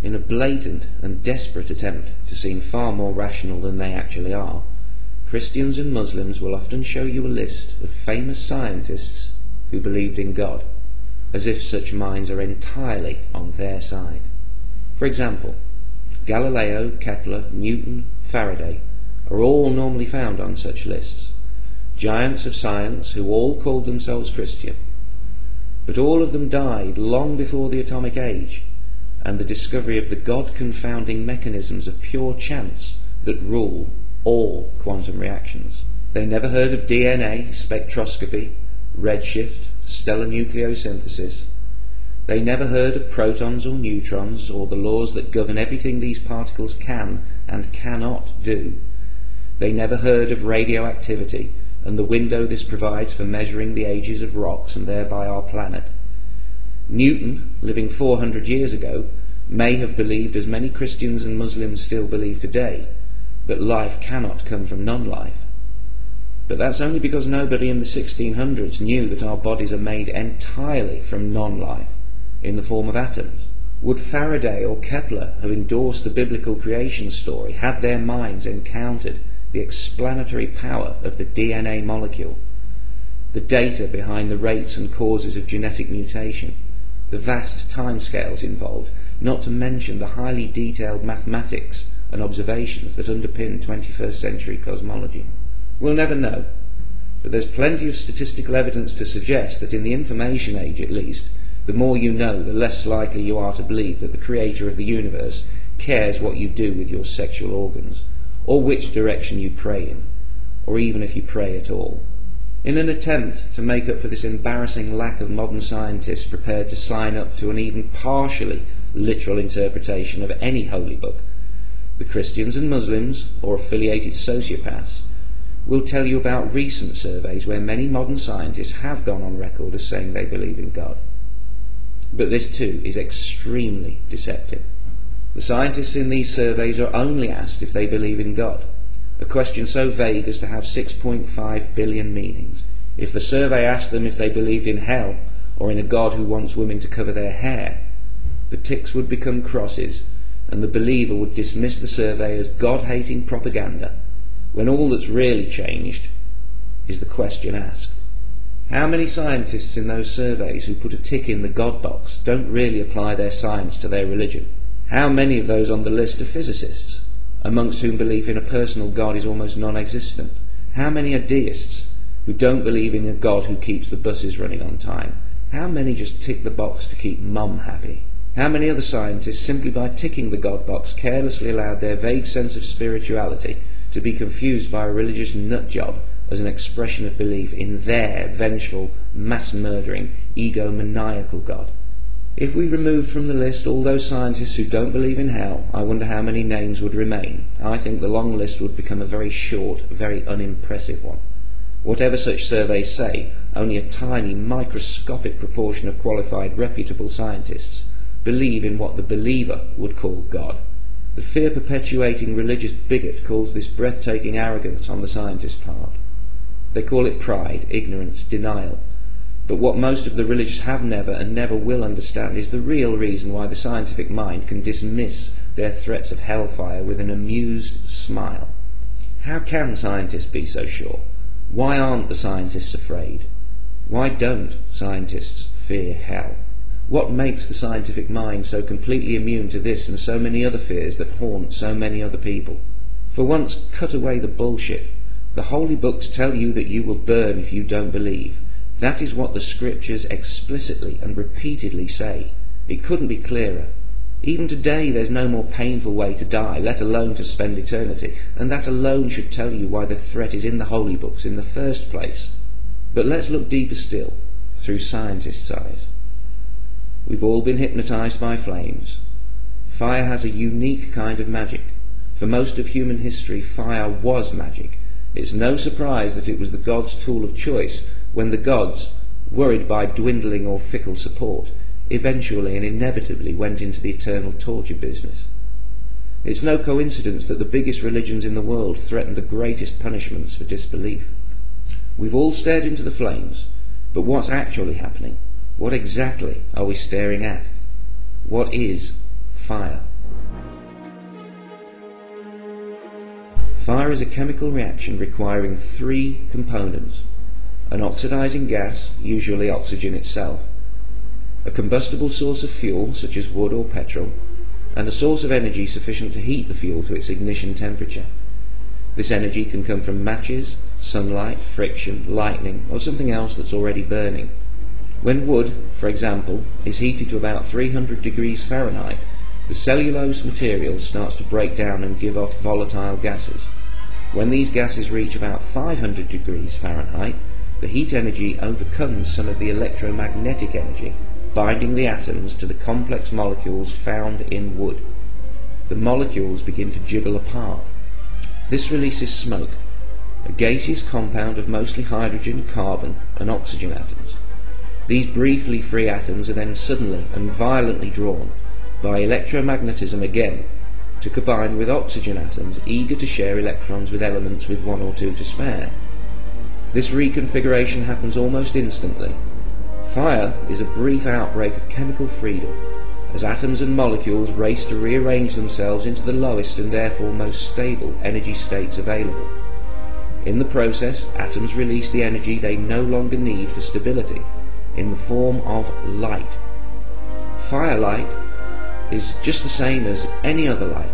In a blatant and desperate attempt to seem far more rational than they actually are, Christians and Muslims will often show you a list of famous scientists who believed in God, as if such minds are entirely on their side. For example, Galileo, Kepler, Newton, Faraday are all normally found on such lists, giants of science who all called themselves Christian. But all of them died long before the atomic age and the discovery of the God-confounding mechanisms of pure chance that rule all quantum reactions. They never heard of DNA, spectroscopy, redshift, stellar nucleosynthesis. They never heard of protons or neutrons or the laws that govern everything these particles can and cannot do. They never heard of radioactivity and the window this provides for measuring the ages of rocks and thereby our planet. Newton, living 400 years ago, may have believed, as many Christians and Muslims still believe today, that life cannot come from non-life. But that's only because nobody in the 1600s knew that our bodies are made entirely from non-life, in the form of atoms. Would Faraday or Kepler have endorsed the biblical creation story had their minds encountered the explanatory power of the DNA molecule, the data behind the rates and causes of genetic mutation, the vast timescales involved, not to mention the highly detailed mathematics and observations that underpin 21st century cosmology? We'll never know, but there's plenty of statistical evidence to suggest that in the information age at least, the more you know, the less likely you are to believe that the creator of the universe cares what you do with your sexual organs, or which direction you pray in, or even if you pray at all. In an attempt to make up for this embarrassing lack of modern scientists prepared to sign up to an even partially literal interpretation of any holy book, the Christians and Muslims, or affiliated sociopaths, will tell you about recent surveys where many modern scientists have gone on record as saying they believe in God. But this too is extremely deceptive. The scientists in these surveys are only asked if they believe in God, a question so vague as to have 6.5 billion meanings. If the survey asked them if they believed in hell or in a God who wants women to cover their hair, the ticks would become crosses and the believer would dismiss the survey as God-hating propaganda, when all that's really changed is the question asked. How many scientists in those surveys who put a tick in the God box don't really apply their science to their religion? How many of those on the list are physicists, amongst whom belief in a personal God is almost non-existent? How many are deists, who don't believe in a God who keeps the buses running on time? How many just tick the box to keep mum happy? How many other scientists, simply by ticking the God box, carelessly allowed their vague sense of spirituality to be confused by a religious nutjob as an expression of belief in their vengeful, mass-murdering, egomaniacal God? If we removed from the list all those scientists who don't believe in hell, I wonder how many names would remain. I think the long list would become a very short, very unimpressive one. Whatever such surveys say, only a tiny, microscopic proportion of qualified, reputable scientists believe in what the believer would call God. The fear-perpetuating religious bigot calls this breathtaking arrogance on the scientist's part. They call it pride, ignorance, denial. But what most of the religious have never and never will understand is the real reason why the scientific mind can dismiss their threats of hellfire with an amused smile. How can scientists be so sure? Why aren't the scientists afraid? Why don't scientists fear hell? What makes the scientific mind so completely immune to this and so many other fears that haunt so many other people? For once, cut away the bullshit. The holy books tell you that you will burn if you don't believe. That is what the scriptures explicitly and repeatedly say. It couldn't be clearer. Even today there's no more painful way to die, let alone to spend eternity, and that alone should tell you why the threat is in the holy books in the first place. But let's look deeper still, through scientists' eyes. We've all been hypnotized by flames. Fire has a unique kind of magic. For most of human history, fire was magic. It's no surprise that it was the gods' tool of choice when the gods, worried by dwindling or fickle support, eventually and inevitably went into the eternal torture business. It's no coincidence that the biggest religions in the world threaten the greatest punishments for disbelief. We've all stared into the flames, but what's actually happening? What exactly are we staring at? What is fire? Fire is a chemical reaction requiring three components: an oxidizing gas, usually oxygen itself, a combustible source of fuel, such as wood or petrol, and a source of energy sufficient to heat the fuel to its ignition temperature. This energy can come from matches, sunlight, friction, lightning, or something else that's already burning. When wood, for example, is heated to about 300 degrees Fahrenheit, the cellulose material starts to break down and give off volatile gases. When these gases reach about 500 degrees Fahrenheit, the heat energy overcomes some of the electromagnetic energy, binding the atoms to the complex molecules found in wood. The molecules begin to jiggle apart. This releases smoke, a gaseous compound of mostly hydrogen, carbon, and oxygen atoms. These briefly free atoms are then suddenly and violently drawn by electromagnetism again to combine with oxygen atoms eager to share electrons with elements with one or two to spare. This reconfiguration happens almost instantly. Fire is a brief outbreak of chemical freedom, as atoms and molecules race to rearrange themselves into the lowest and therefore most stable energy states available. In the process, atoms release the energy they no longer need for stability, in the form of light. Firelight is just the same as any other light.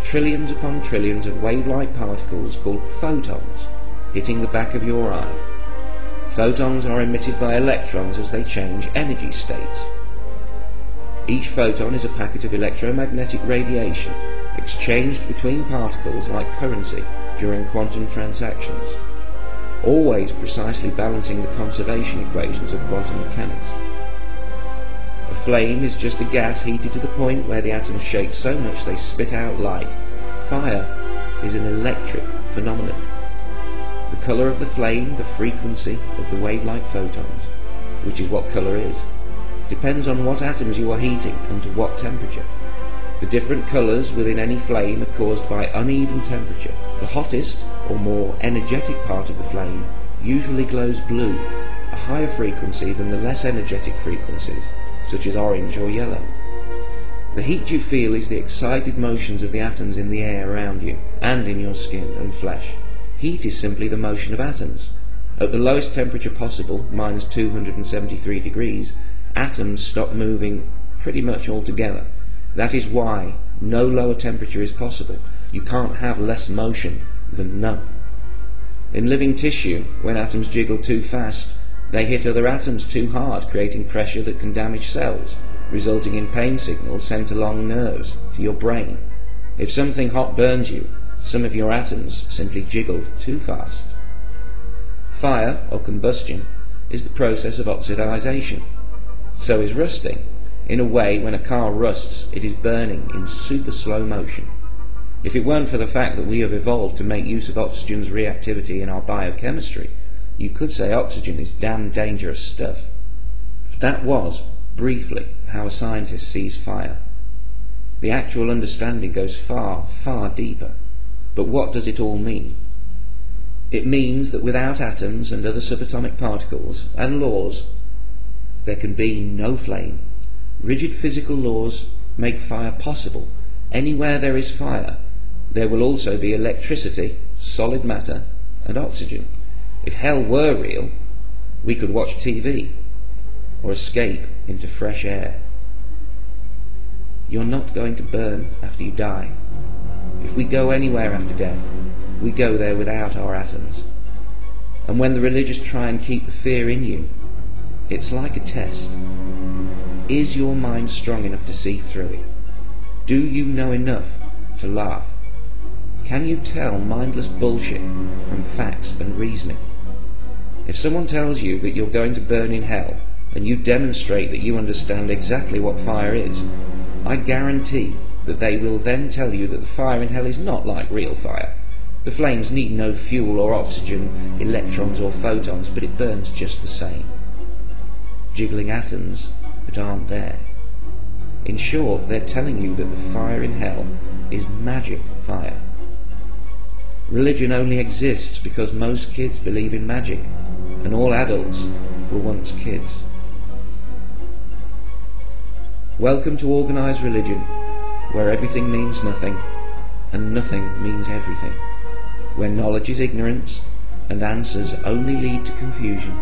Trillions upon trillions of wave-like particles called photons hitting the back of your eye. Photons are emitted by electrons as they change energy states. Each photon is a packet of electromagnetic radiation exchanged between particles like currency during quantum transactions, always precisely balancing the conservation equations of quantum mechanics. A flame is just a gas heated to the point where the atoms shake so much they spit out light. Fire is an electric phenomenon. The colour of the flame, the frequency of the wave-like photons, which is what colour is, depends on what atoms you are heating and to what temperature. The different colours within any flame are caused by uneven temperature. The hottest, or more energetic part of the flame usually glows blue, a higher frequency than the less energetic frequencies, such as orange or yellow. The heat you feel is the excited motions of the atoms in the air around you, and in your skin and flesh. Heat is simply the motion of atoms. At the lowest temperature possible, minus 273 degrees, atoms stop moving pretty much altogether. That is why no lower temperature is possible. You can't have less motion than none. In living tissue, when atoms jiggle too fast, they hit other atoms too hard, creating pressure that can damage cells, resulting in pain signals sent along nerves to your brain. If something hot burns you, some of your atoms simply jiggle too fast. Fire, or combustion, is the process of oxidization. So is rusting. In a way, when a car rusts, it is burning in super slow motion. If it weren't for the fact that we have evolved to make use of oxygen's reactivity in our biochemistry, you could say oxygen is damn dangerous stuff. That was, briefly, how a scientist sees fire. The actual understanding goes far, far deeper. But what does it all mean? It means that without atoms and other subatomic particles and laws, there can be no flame. Rigid physical laws make fire possible. Anywhere there is fire, there will also be electricity, solid matter, and oxygen. If hell were real, we could watch TV or escape into fresh air. You're not going to burn after you die. If we go anywhere after death, we go there without our atoms. And when the religious try and keep the fear in you, it's like a test. Is your mind strong enough to see through it? Do you know enough to laugh? Can you tell mindless bullshit from facts and reasoning? If someone tells you that you're going to burn in hell, and you demonstrate that you understand exactly what fire is, I guarantee that they will then tell you that the fire in hell is not like real fire. The flames need no fuel or oxygen, electrons or photons, but it burns just the same. Jiggling atoms that aren't there. In short, they're telling you that the fire in hell is magic fire. Religion only exists because most kids believe in magic, and all adults were once kids. Welcome to organised religion, where everything means nothing, and nothing means everything. where knowledge is ignorance and answers only lead to confusion.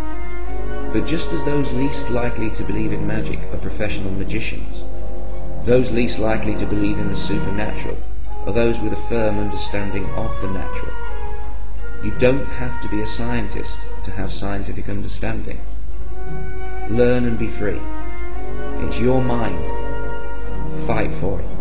But just as those least likely to believe in magic are professional magicians, those least likely to believe in the supernatural are those with a firm understanding of the natural. You don't have to be a scientist to have scientific understanding. Learn and be free. It's your mind. Fight for it.